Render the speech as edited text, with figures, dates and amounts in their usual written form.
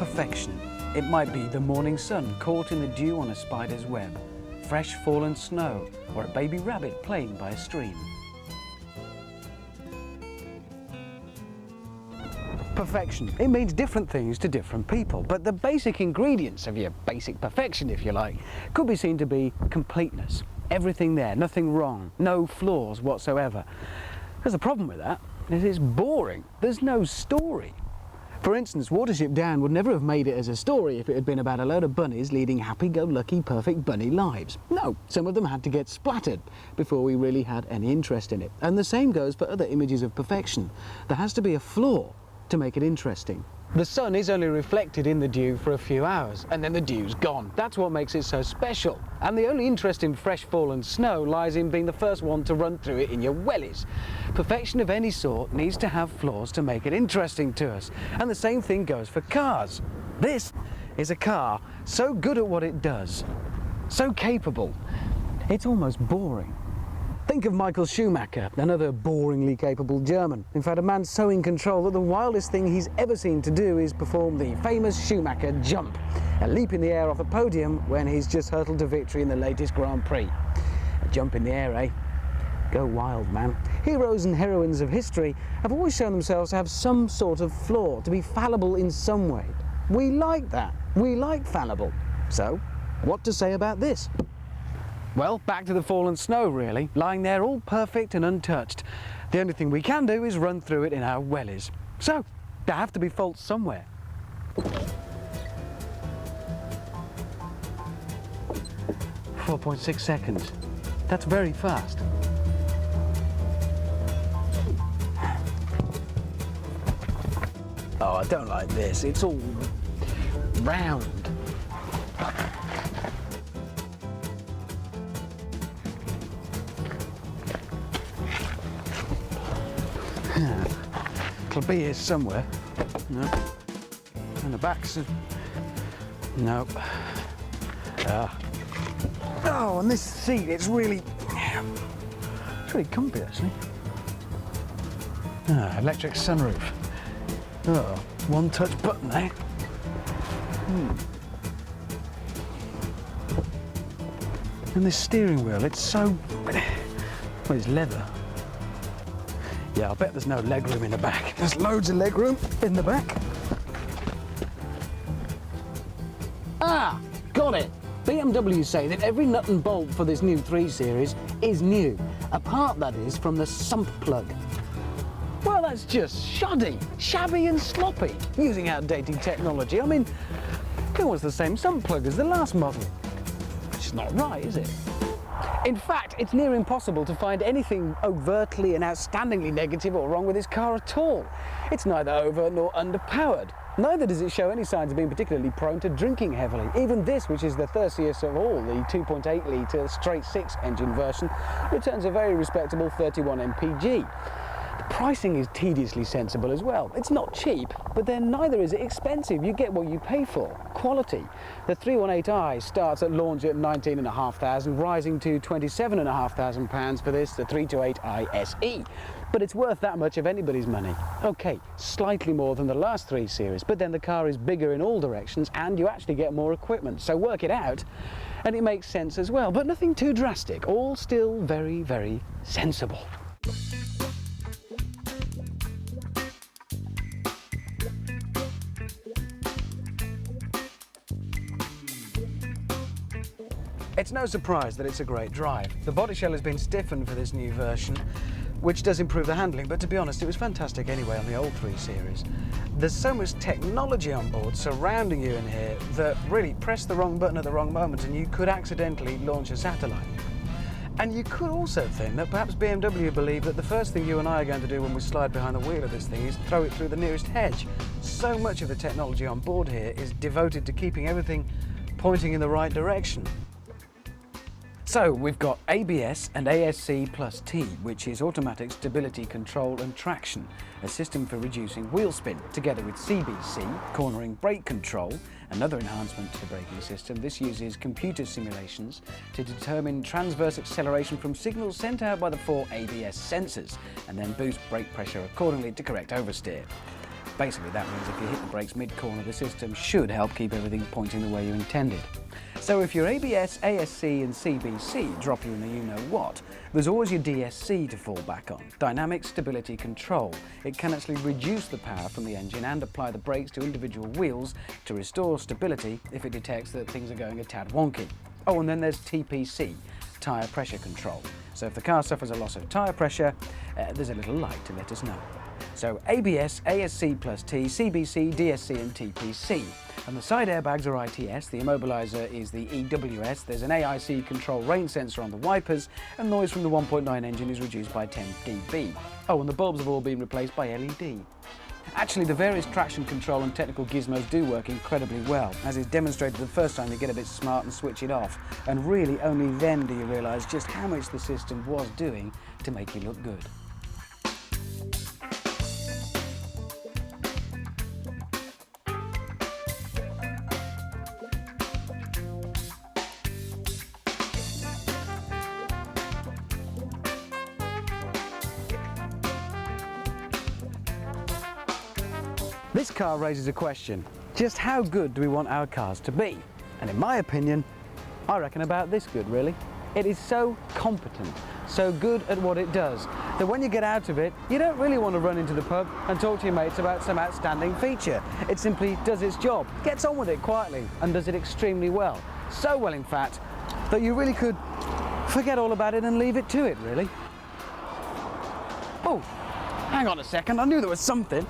perfection. It might be the morning sun caught in the dew on a spider's web, fresh fallen snow, or a baby rabbit playing by a stream. Perfection. It means different things to different people, but the basic ingredients of your basic perfection, if you like, could be seen to be completeness. Everything there, nothing wrong, no flaws whatsoever. There's a problem with that, is it's boring. There's no story. For instance, Watership Down would never have made it as a story if it had been about a load of bunnies leading happy-go-lucky, perfect bunny lives. No, some of them had to get splattered before we really had any interest in it. And the same goes for other images of perfection. There has to be a flaw to make it interesting. The sun is only reflected in the dew for a few hours, and then the dew's gone. That's what makes it so special. And the only interest in fresh fallen snow lies in being the first one to run through it in your wellies. Perfection of any sort needs to have flaws to make it interesting to us. And the same thing goes for cars. This is a car so good at what it does, so capable, it's almost boring. Think of Michael Schumacher, another boringly capable German. In fact, a man so in control that the wildest thing he's ever seen to do is perform the famous Schumacher jump, a leap in the air off a podium when he's just hurtled to victory in the latest Grand Prix. A jump in the air, eh? Go wild, man. Heroes and heroines of history have always shown themselves to have some sort of flaw, to be fallible in some way. We like that. We like fallible. So, what to say about this? Well, back to the fallen snow, really, lying there all perfect and untouched. The only thing we can do is run through it in our wellies. So, there have to be faults somewhere. 4.6 seconds. That's very fast. Oh, I don't like this. It's all round. It'll be here somewhere. No. And the back's... No. Oh, and this seat, it's really comfy, actually. Electric sunroof. Oh, one touch button, eh? And this steering wheel, it's so... Well, it's leather. Yeah, I bet there's no legroom in the back. There's loads of legroom in the back. Ah, got it. BMW say that every nut and bolt for this new 3 Series is new. Apart, that is, from the sump plug. Well, that's just shoddy, shabby and sloppy, using outdated technology. I mean, who wants the same sump plug as the last model? It's just not right, is it? In fact, it's near impossible to find anything overtly and outstandingly negative or wrong with this car at all. It's neither over nor underpowered. Neither does it show any signs of being particularly prone to drinking heavily. Even this, which is the thirstiest of all, the 2.8 litre straight-six engine version, returns a very respectable 31 mpg. The pricing is tediously sensible as well. It's not cheap, but then neither is it expensive. You get what you pay for. Quality. The 318i starts at launch at £19,500, rising to £27,500 for this, the 328i SE. But it's worth that much of anybody's money. Okay, slightly more than the last 3 Series, but then the car is bigger in all directions and you actually get more equipment. So work it out, and it makes sense as well, but nothing too drastic. All still very, very sensible. It's no surprise that it's a great drive. The body shell has been stiffened for this new version, which does improve the handling, but to be honest, it was fantastic anyway on the old 3 Series. There's so much technology on board surrounding you in here that really press the wrong button at the wrong moment and you could accidentally launch a satellite. And you could also think that perhaps BMW believe that the first thing you and I are going to do when we slide behind the wheel of this thing is throw it through the nearest hedge. So much of the technology on board here is devoted to keeping everything pointing in the right direction. So we've got ABS and ASC plus T, which is automatic stability control and traction, a system for reducing wheel spin, together with CBC, cornering brake control, another enhancement to the braking system. This uses computer simulations to determine transverse acceleration from signals sent out by the 4 ABS sensors, and then boost brake pressure accordingly to correct oversteer. Basically, that means if you hit the brakes mid-corner, the system should help keep everything pointing the way you intended. So if your ABS, ASC and CBC drop you in the you-know-what, there's always your DSC to fall back on, Dynamic Stability Control. It can actually reduce the power from the engine and apply the brakes to individual wheels to restore stability if it detects that things are going a tad wonky. Oh, and then there's TPC, Tyre Pressure Control. So if the car suffers a loss of tyre pressure, there's a little light to let us know. So ABS, ASC plus T, CBC, DSC and TPC. And the side airbags are ITS, the immobiliser is the EWS, there's an AIC control rain sensor on the wipers, and noise from the 1.9 engine is reduced by 10 dB. Oh, and the bulbs have all been replaced by LED. Actually, the various traction control and technical gizmos do work incredibly well, as is demonstrated the first time you get a bit smart and switch it off. And really only then do you realise just how much the system was doing to make you look good. This car raises a question. Just how good do we want our cars to be? And in my opinion, I reckon about this good, really. It is so competent, so good at what it does, that when you get out of it, you don't really want to run into the pub and talk to your mates about some outstanding feature. It simply does its job, gets on with it quietly, and does it extremely well. So well, in fact, that you really could forget all about it and leave it to it, really. Oh, hang on a second, I knew there was something.